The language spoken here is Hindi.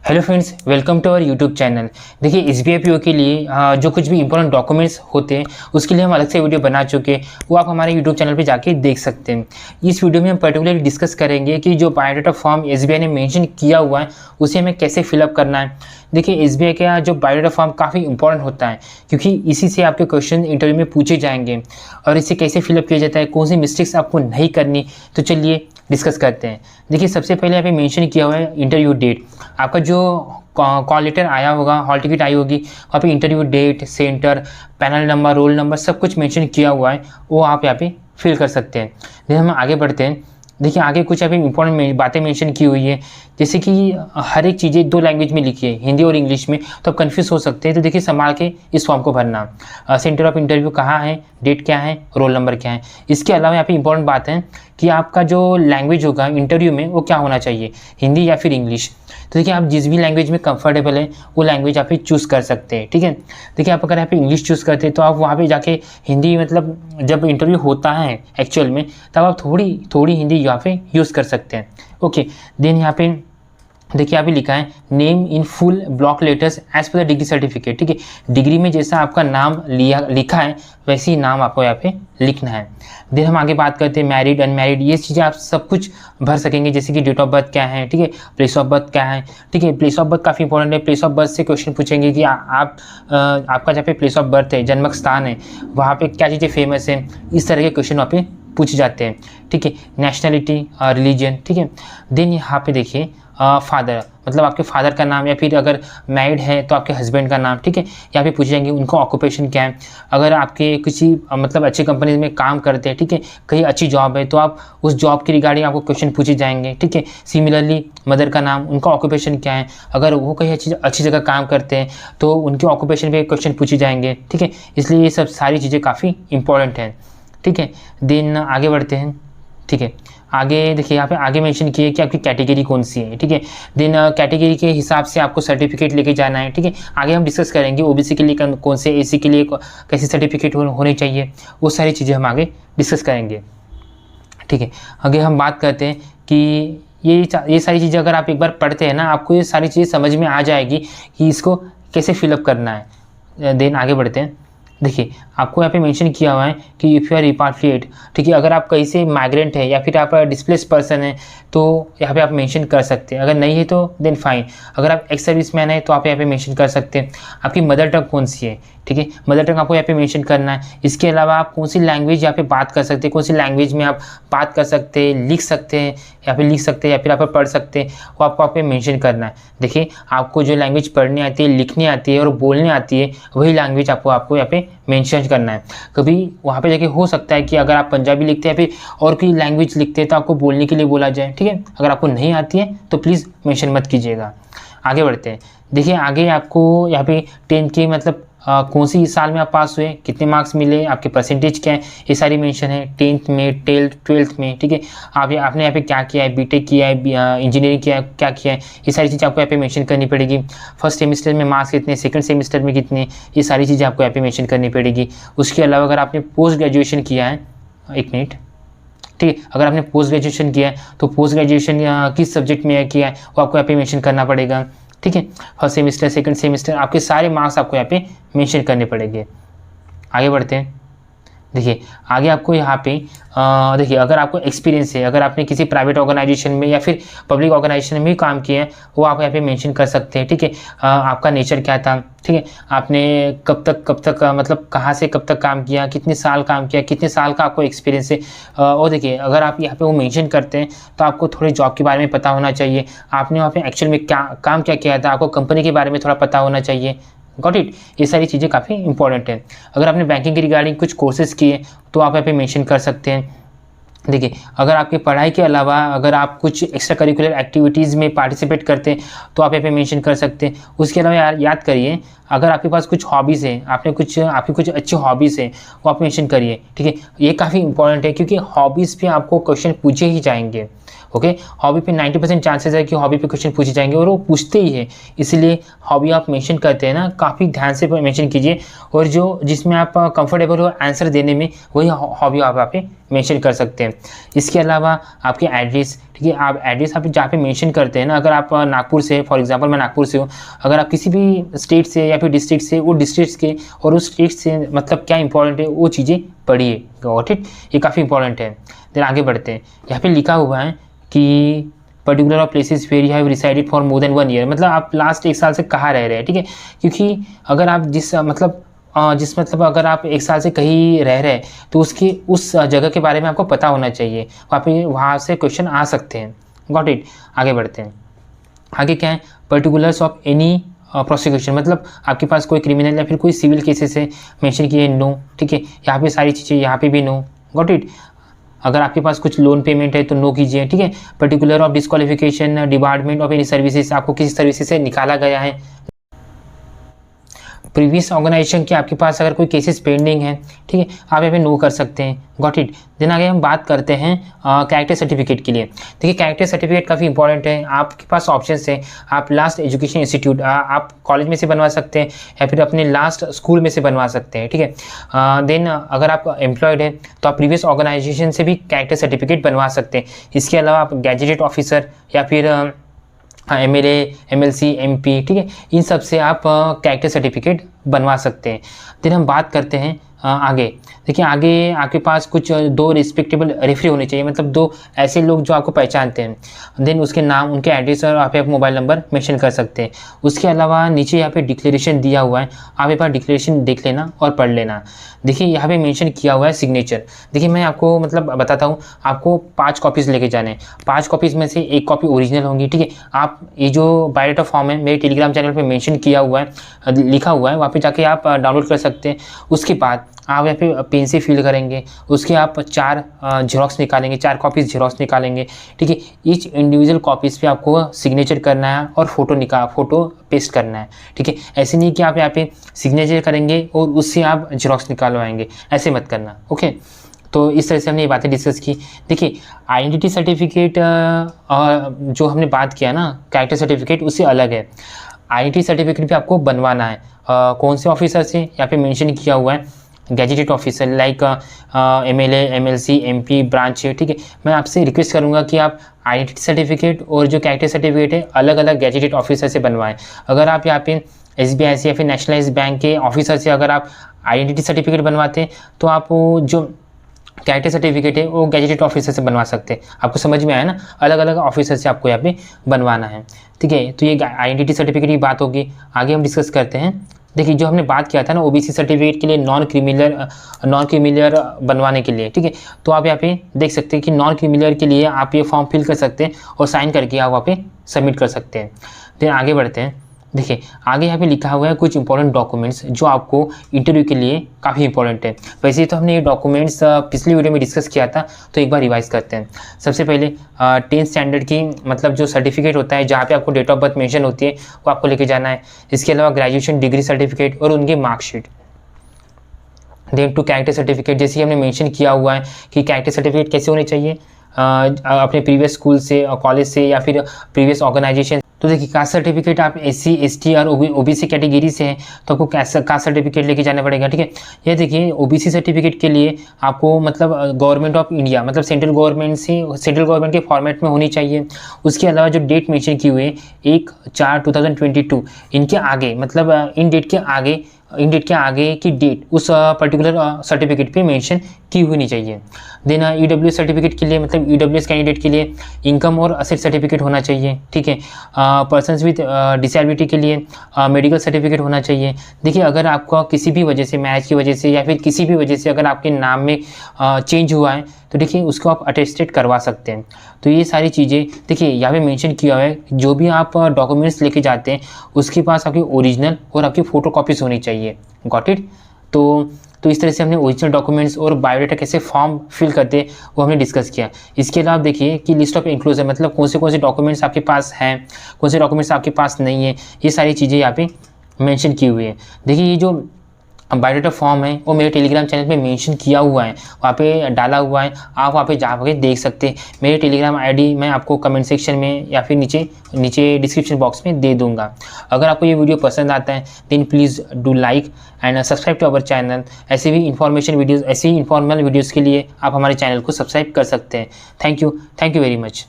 Hello friends, welcome to our YouTube channel. देखिए एसबीआई पीओ के लिए जो कुछ भी इंपॉर्टेंट डॉक्यूमेंट्स होते हैं उसके लिए हम अलग से वीडियो बना चुके हैं, वो आप हमारे यूट्यूब चैनल पे जाके देख सकते हैं। इस वीडियो में हम पर्टिकुलरली डिस्कस करेंगे कि जो बायोडाटा फॉर्म एसबीआई ने मेंशन किया हुआ है उसे हमें कैसे फिलअप करना है। देखिए एसबीआई का जो बायोडाटा फॉर्म काफ़ी इंपॉर्टेंट होता है क्योंकि इसी से आपके क्वेश्चन इंटरव्यू में पूछे जाएंगे और इसे कैसे फिलअप किया जाता है, कौन सी मिस्टेक्स आपको नहीं करनी। तो चलिए डिस्कस करते हैं। देखिए सबसे पहले यहाँ पे मेंशन किया हुआ है इंटरव्यू डेट। आपका जो कॉल लेटर आया होगा, हॉल टिकट आई होगी, वहाँ पे interview date, centre, panel number, roll number सब कुछ मेंशन किया हुआ है, वो आप यहाँ पे फिल कर सकते हैं। फिर हम आगे बढ़ते हैं। देखिए आगे कुछ यहाँ पे इंपॉर्टेंट बातें मेंशन की हुई है, जैसे कि हर एक चीज़ें दो लैंग्वेज में लिखी है, हिंदी और इंग्लिश में, तो आप कन्फ्यूज़ हो सकते हैं। तो देखिए संभाल के इस फॉर्म को भरना। सेंटर ऑफ इंटरव्यू कहाँ है, डेट क्या है, रोल नंबर क्या है। इसके अलावा यहाँ पे इंपॉर्टेंट बात है कि आपका जो लैंग्वेज होगा इंटरव्यू में वो क्या होना चाहिए, हिंदी या फिर इंग्लिश। तो देखिए आप जिस भी लैंग्वेज में कंफर्टेबल है वो लैंग्वेज आप चूज़ कर सकते हैं, ठीक है। देखिए आप अगर यहाँ पे इंग्लिश चूज़ करते हैं तो आप वहाँ पे जाके हिंदी, मतलब जब इंटरव्यू होता है एक्चुअल में तब आप थोड़ी हिंदी यहाँ पे यूज़ कर सकते हैं। ओके, देन यहाँ पे देखिए यहाँ पे लिखा है name in full block letters as per the degree certificate, ठीक है। डिग्री में जैसा आपका नाम लिखा है वैसे ही नाम आपको यहाँ पे लिखना है। देन हम आगे बात करते हैं मैरिड अनमैरिड, ये चीज़ें आप सब कुछ भर सकेंगे, जैसे कि डेट ऑफ बर्थ क्या है, ठीक है, प्लेस ऑफ बर्थ क्या है, ठीक है। प्लेस ऑफ बर्थ काफ़ी इंपॉर्टेंट है। प्लेस ऑफ बर्थ से क्वेश्चन पूछेंगे कि आपका जहाँ पे प्लेस ऑफ बर्थ है, जन्म स्थान है, वहाँ पे क्या चीज़ें फेमस है, इस तरह के क्वेश्चन वहाँ पे पूछे जाते हैं, ठीक है। नेशनलिटी, रिलीजन, ठीक है। देन यहाँ पे देखिए फादर, मतलब आपके फादर का नाम, या फिर अगर मैरिड है तो आपके हस्बैंड का नाम, ठीक है। यहाँ पे पूछे जाएंगे उनको ऑक्यूपेशन क्या है। अगर आपके किसी मतलब अच्छी कंपनी में काम करते हैं, ठीक है, कहीं अच्छी जॉब है तो आप उस जॉब के रिगार्डिंग आपको क्वेश्चन पूछे जाएंगे, ठीक है। सिमिलरली मदर का नाम, उनका ऑक्यूपेशन क्या है। अगर वो कहीं अच्छी जगह काम करते हैं तो उनके ऑक्यूपेशन पे क्वेश्चन पूछे जाएंगे, ठीक है। इसलिए ये सब सारी चीज़ें काफ़ी इंपॉर्टेंट हैं, ठीक है। देन आगे बढ़ते हैं, ठीक है। आगे देखिए यहाँ पे आगे मेंशन किए कि आपकी कैटेगरी कौन सी है, ठीक है। देन कैटेगरी के हिसाब से आपको सर्टिफिकेट लेके जाना है, ठीक है। आगे हम डिस्कस करेंगे ओबीसी के लिए कौन से, एसी के लिए कैसे सर्टिफिकेट होने चाहिए, वो सारी चीज़ें हम आगे डिस्कस करेंगे, ठीक है। आगे हम बात करते हैं कि ये सारी चीज़ें अगर आप एक बार पढ़ते हैं ना, आपको ये सारी चीज़ें समझ में आ जाएगी कि इसको कैसे फिलअप करना है। देन आगे बढ़ते हैं। देखिए आपको यहाँ पे मेंशन किया हुआ है कि इफ़ यू आर रिपाट्रिएट, ठीक है, अगर आप कहीं से माइग्रेंट है या फिर आप डिस्प्लेस पर्सन है तो यहाँ पे आप मेंशन कर सकते हैं। अगर नहीं है तो देन फाइन। अगर आप एक्स सर्विसमैन है तो आप यहाँ पे मेंशन कर सकते हैं। आपकी मदर टंग कौन सी है, ठीक है, मदर टंग आपको यहाँ पे मेंशन करना है। इसके अलावा आप कौन सी लैंग्वेज यहाँ पे बात कर सकते हैं, कौन सी लैंग्वेज में आप बात कर सकते हैं, लिख सकते हैं, या फिर लिख सकते हैं या फिर आप पढ़ सकते हैं, वो आपको यहाँ पे मेंशन करना है। देखिए आपको जो लैंग्वेज पढ़नी आती है, लिखनी आती है और बोलनी आती है, वही लैंग्वेज आपको यहाँ पे मेंशन करना है। कभी वहाँ पे जाके हो सकता है कि अगर आप पंजाबी लिखते हैं या फिर और कोई लैंग्वेज लिखते हैं तो आपको बोलने के लिए बोला जाए, ठीक है। अगर आपको नहीं आती है तो प्लीज़ मेंशन मत कीजिएगा। आगे बढ़ते हैं। देखिए आगे आपको यहाँ पे 10 की मतलब कौन सी साल में आप पास हुए, कितने मार्क्स मिले, आपके परसेंटेज क्या है, ये सारी मेंशन है। 10th में, 12th में, ठीक है। आपने यहाँ पे क्या किया है, बीटेक किया है, इंजीनियरिंग किया है, क्या किया है, ये सारी चीज़ें आपको यहाँ पे मेंशन करनी पड़ेगी। फर्स्ट सेमेस्टर में मार्क्स कितने, सेकंड सेमेस्टर में कितने, ये सारी चीज़ें आपको यहाँ पे मेंशन करनी पड़ेगी। उसके अलावा अगर आपने पोस्ट ग्रेजुएशन किया है, एक मिनट, ठीक है, अगर आपने पोस्ट ग्रेजुएशन किया है तो पोस्ट ग्रेजुएशन किस सब्जेक्ट में किया है वो आपको यहाँ पे मेंशन करना पड़ेगा, ठीक है। फर्स्ट सेमेस्टर, सेकंड सेमेस्टर, आपके सारे मार्क्स आपको यहाँ पे मेंशन करने पड़ेंगे। आगे बढ़ते हैं। देखिए आगे आपको यहाँ पे देखिए अगर आपको एक्सपीरियंस है, अगर आपने किसी प्राइवेट ऑर्गेनाइजेशन में या फिर पब्लिक ऑर्गेनाइजेशन में भी काम किया है वो आप यहाँ पे मेंशन कर सकते हैं, ठीक है। आपका नेचर क्या था, ठीक है, आपने कब तक मतलब कहाँ से कब तक काम किया, कितने साल काम किया, कितने साल का आपको एक्सपीरियंस है। और देखिए अगर आप यहाँ पे वो मेंशन करते हैं तो आपको थोड़े जॉब के बारे में पता होना चाहिए, आपने वहाँ पे एक्चुअल में काम क्या किया था, आपको कंपनी के बारे में थोड़ा पता होना चाहिए। Got it. ये सारी चीज़ें काफ़ी इंपॉर्टेंट है। अगर आपने बैंकिंग के रिगार्डिंग कुछ कोर्सेज किए तो आप यहाँ पे मेंशन कर सकते हैं। देखिए अगर आपकी पढ़ाई के अलावा अगर आप कुछ एक्स्ट्रा करिकुलर एक्टिविटीज़ में पार्टिसिपेट करते हैं तो आप यहाँ पे मेंशन कर सकते हैं। उसके अलावा याद करिए अगर आपके पास कुछ हॉबीज़ है, आपकी कुछ अच्छी हॉबीज़ है वो आप मेंशन करिए, ठीक है। ये काफ़ी इंपॉर्टेंट है क्योंकि हॉबीज़ पे आपको क्वेश्चन पूछे ही जाएंगे। ओके, हॉबी पे 90% चांसेस है कि हॉबी पे क्वेश्चन पूछे जाएंगे और वो पूछते ही है, इसलिए हॉबी आप मेंशन करते हैं ना काफ़ी ध्यान से मेंशन कीजिए, और जो जिसमें आप कंफर्टेबल हो आंसर देने में वही हॉबी आप यहाँ पे मेंशन कर सकते हैं। इसके अलावा आपके एड्रेस, ठीक है, आप एड्रेस आप जहाँ पे मेंशन करते हैं ना, अगर आप नागपुर से, फॉर एग्जांपल मैं नागपुर से हूँ, अगर आप किसी भी स्टेट से या फिर डिस्ट्रिक्ट से, वो डिस्ट्रिक्ट के और उस स्टेट से मतलब क्या इंपॉर्टेंट है वो चीज़ें पढ़िए, गॉट इट, ये काफ़ी इंपॉर्टेंट है। देन आगे बढ़ते हैं, यहाँ पे लिखा हुआ है कि particular of places where you have resided for more than 1 year, मतलब आप लास्ट 1 साल से कहाँ रह रहे हैं, ठीक है, क्योंकि अगर आप जिस मतलब अगर आप 1 साल से कहीं रह रहे हैं तो उसकी उस जगह के बारे में आपको पता होना चाहिए, वहाँ से क्वेश्चन आ सकते हैं, गॉट इट। आगे बढ़ते हैं, आगे क्या है, पर्टिकुलर्स ऑफ एनी प्रोसिक्यूशन, मतलब आपके पास कोई क्रिमिनल या फिर कोई सिविल केसेस है, मेंशन किए नो, ठीक है, यहाँ पे सारी चीज़ें, यहाँ पे भी नो, गॉट इट। अगर आपके पास कुछ लोन पेमेंट है तो नो कीजिए, ठीक है। Particular of disqualification, department of any services, आपको किसी सर्विसेज से निकाला गया है, प्रीवियस ऑर्गेनाइजेशन के आपके पास अगर कोई केसेस पेंडिंग है, ठीक है, आप यहाँ पे नो कर सकते हैं, गॉट इट। देन आगे हम बात करते हैं कैरेक्टर सर्टिफिकेट के लिए। देखिए कैरेक्टर सर्टिफिकेट काफ़ी इंपॉर्टेंट है, आपके पास ऑप्शंस हैं, आप लास्ट एजुकेशन इंस्टीट्यूट आप कॉलेज में से बनवा सकते हैं या फिर अपने लास्ट स्कूल में से बनवा सकते हैं, ठीक है। देन अगर आप एम्प्लॉयड हैं तो आप प्रीवियस ऑर्गेनाइजेशन से भी कैरेक्टर सर्टिफिकेट बनवा सकते हैं। इसके अलावा आप गैजेटेड ऑफिसर या फिर MLA, MLC, MP, ठीक है, इन सब से आप कैरेक्टर सर्टिफिकेट बनवा सकते हैं। फिर हम बात करते हैं आगे। देखिए आगे आपके पास कुछ 2 रिस्पेक्टेबल रेफरी होने चाहिए, मतलब 2 ऐसे लोग जो आपको पहचानते हैं। देन उसके नाम, उनके एड्रेस और आप मोबाइल नंबर मेंशन कर सकते हैं। उसके अलावा नीचे यहाँ पे डिक्लेरेशन दिया हुआ है, आप एक बार डिक्लेरेशन देख लेना और पढ़ लेना। देखिए यहाँ पे मेंशन किया हुआ है सिग्नेचर। देखिए मैं आपको मतलब बताता हूँ, आपको 5 कॉपीज़ लेके जाने हैं, 5 कॉपीज़ में से 1 कॉपी ओरिजिनल होंगी, ठीक है। आप ये जो बायोडाटा फॉर्म है मेरे टेलीग्राम चैनल पे मेंशन किया हुआ है, लिखा हुआ है, वहाँ पे जाके आप डाउनलोड कर सकते हैं। उसके बाद आप यहाँ पे पेन से फिल करेंगे, उसके आप 4 जेरोक्स निकालेंगे, 4 कॉपीज़ जेरोक्स निकालेंगे, ठीक है। ईच इंडिविजुअल कॉपीज़ पे आपको सिग्नेचर करना है और फोटो पेस्ट करना है, ठीक है। ऐसे नहीं कि आप यहाँ पे सिग्नेचर करेंगे और उससे आप जेरोक्स निकालवाएंगे, ऐसे मत करना, ओके। तो इस तरह से हमने ये बातें डिस्कस की। देखिए आइडेंटिटी सर्टिफिकेट जो हमने बात किया ना, कैरेक्टर सर्टिफिकेट उससे अलग है। आइडेंटिटी सर्टिफिकेट भी आपको बनवाना है, कौन से ऑफिसर से यहाँ पे मेंशन किया हुआ है, gazetted officer like MLA, MLC, MP branch है, ठीक है। मैं आपसे रिक्वेस्ट करूंगा कि आप आइडेंटिटी सर्टिफिकेट और जो कैरेक्टर सर्टिफिकेट है अलग अलग गैजेटेड ऑफिसर से बनवाएं। अगर आप यहाँ पे SBI से या फिर नेशनलाइज बैंक के ऑफिसर से अगर आप आइडेंटिटी सर्टिफिकेट बनवाते हैं तो आप जो कैरेक्टर सर्टिफिकेट है वो गैजेटेड ऑफिसर से बनवा सकते हैं। आपको समझ में आया ना, अलग अलग ऑफिसर से आपको यहाँ पे बनवाना है, ठीक है। तो ये आइडेंटिटी सर्टिफिकेट की बात होगी। आगे हम डिस्कस करते हैं। देखिए जो हमने बात किया था ना OBC सर्टिफिकेट के लिए नॉन क्रीमिलियर बनवाने के लिए, ठीक है। तो आप यहाँ पे देख सकते हैं कि नॉन क्रीमिलियर के लिए आप ये फॉर्म फिल कर सकते हैं और साइन करके आप वहाँ पे सबमिट कर सकते हैं। फिर आगे बढ़ते हैं। देखिए आगे यहाँ पे लिखा हुआ है कुछ इंपॉर्टेंट डॉक्यूमेंट्स जो आपको इंटरव्यू के लिए काफ़ी इंपॉर्टेंट है। वैसे तो हमने ये डॉक्यूमेंट्स पिछली वीडियो में डिस्कस किया था, तो एक बार रिवाइज करते हैं। सबसे पहले 10th स्टैंडर्ड की मतलब जो सर्टिफिकेट होता है जहाँ पे आपको डेट ऑफ बर्थ मेंशन होती है वो आपको लेके जाना है। इसके अलावा ग्रेजुएशन डिग्री सर्टिफिकेट और उनकी marksheet. Then two character certificate, जैसे हमने मेंशन किया हुआ है कि कैरेक्टर सर्टिफिकेट कैसे होने चाहिए, अपने प्रीवियस स्कूल से, कॉलेज से या फिर प्रीवियस ऑर्गेनाइजेशन। तो देखिए कास्ट सर्टिफिकेट आप SC, ST और OBC कैटेगरी से हैं तो आपको कास्ट सर्टिफिकेट लेके जाना पड़ेगा, ठीक है। ये देखिए OBC सर्टिफिकेट के लिए आपको मतलब गवर्नमेंट ऑफ इंडिया मतलब सेंट्रल गवर्नमेंट के फॉर्मेट में होनी चाहिए। उसके अलावा जो डेट मेंशन की हुई है 1/4/2022, इनके आगे मतलब इन डेट के आगे की डेट उस पर्टिकुलर सर्टिफिकेट पे मेंशन की हुई नहीं चाहिए। देन EWS सर्टिफिकेट के लिए मतलब EWS कैंडिडेट के लिए इनकम और असेट सर्टिफिकेट होना चाहिए, ठीक है। पर्सन्स विद डिसेबिलिटी के लिए मेडिकल सर्टिफिकेट होना चाहिए। देखिए अगर आपका किसी भी वजह से, मैरिज की वजह से या फिर किसी भी वजह से अगर आपके नाम में चेंज हुआ है तो देखिए उसको आप अटेस्टेड करवा सकते हैं। तो ये सारी चीज़ें देखिए यहाँ पे मेंशन किया हुआ है। जो भी आप डॉक्यूमेंट्स लेके जाते हैं उसके पास आपकी ओरिजिनल और आपकी फ़ोटो कॉपीज़ होनी चाहिए, गॉट इट। तो इस तरह से हमने ओरिजिनल डॉक्यूमेंट्स और बायोडाटा कैसे फॉर्म फिल करते हैं वो हमने डिस्कस किया। इसके अलावा देखिए कि लिस्ट ऑफ इंक्लूसिव मतलब कौन से डॉक्यूमेंट्स आपके पास हैं, कौन से डॉक्यूमेंट्स आपके पास नहीं है, ये सारी चीज़ें यहाँ पे मेंशन की हुई है। देखिए ये जो बायोडाटा फॉर्म है वो मेरे टेलीग्राम चैनल पे मेंशन किया हुआ है, वहाँ पे डाला हुआ है, आप वहाँ पे जा के देख सकते हैं। मेरे टेलीग्राम आईडी मैं आपको कमेंट सेक्शन में या फिर नीचे डिस्क्रिप्शन बॉक्स में दे दूँगा। अगर आपको ये वीडियो पसंद आता है then please do like and subscribe to our channel. ऐसे भी इन्फॉर्मेशन वीडियोज़, ऐसे ही इन्फॉर्मल वीडियोज़ के लिए आप हमारे चैनल को सब्सक्राइब कर सकते हैं। Thank you very much.